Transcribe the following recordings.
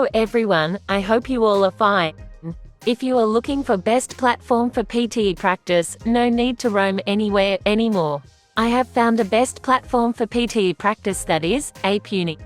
Hello everyone, I hope you all are fine. If you are looking for best platform for PTE practice, no need to roam anywhere anymore. I have found a best platform for PTE practice, that is, Ape Uni.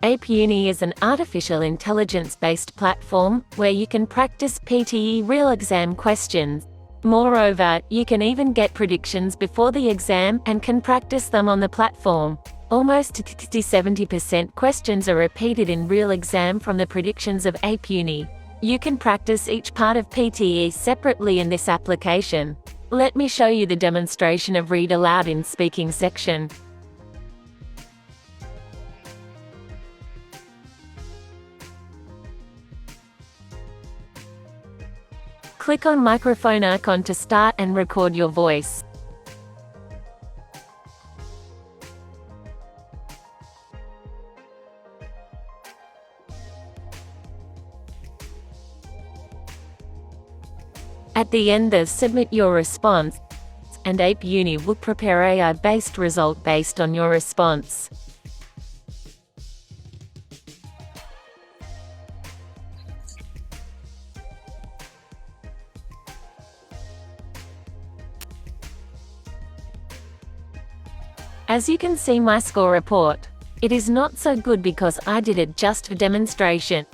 Ape Uni is an artificial intelligence-based platform where you can practice PTE real exam questions. Moreover, you can even get predictions before the exam and can practice them on the platform. Almost 60–70% questions are repeated in real exam from the Predictions of Ape Uni. You can practice each part of PTE separately in this application. Let me show you the demonstration of Read Aloud in speaking section. Click on microphone icon to start and record your voice. At the end, submit your response, and Ape Uni will prepare AI-based result based on your response. As you can see my score report, it is not so good because I did it just for demonstration.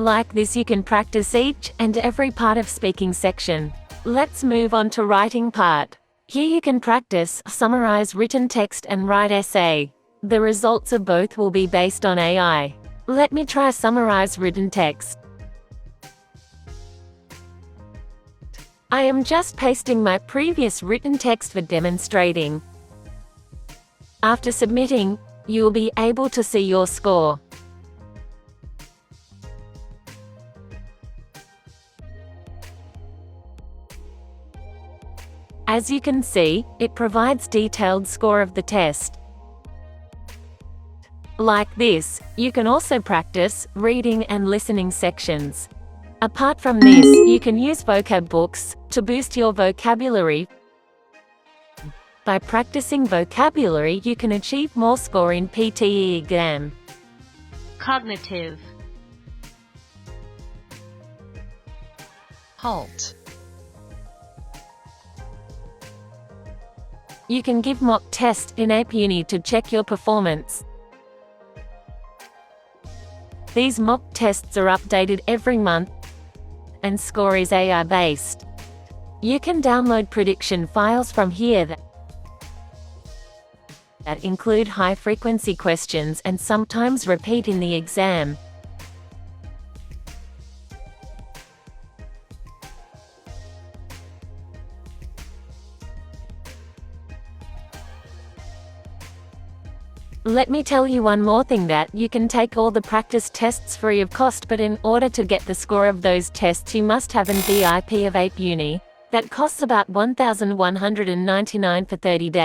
Like this, you can practice each and every part of speaking section. Let's move on to writing part. Here you can practice, summarize written text and write essay. The results of both will be based on AI. Let me try summarize written text. I am just pasting my previous written text for demonstrating. After submitting, you will be able to see your score. As you can see, it provides detailed score of the test. Like this, you can also practice reading and listening sections. Apart from this, you can use Vocab Books to boost your vocabulary. By practicing vocabulary, you can achieve more score in PTE exam. Cognitive. Halt. You can give mock test in Ape Uni to check your performance. These mock tests are updated every month, and score is AI-based. You can download prediction files from here that include high-frequency questions and sometimes repeat in the exam. Let me tell you one more thing, that you can take all the practice tests free of cost, but in order to get the score of those tests you must have an VIP of Ape Uni. That costs about $1,199 for 30 days.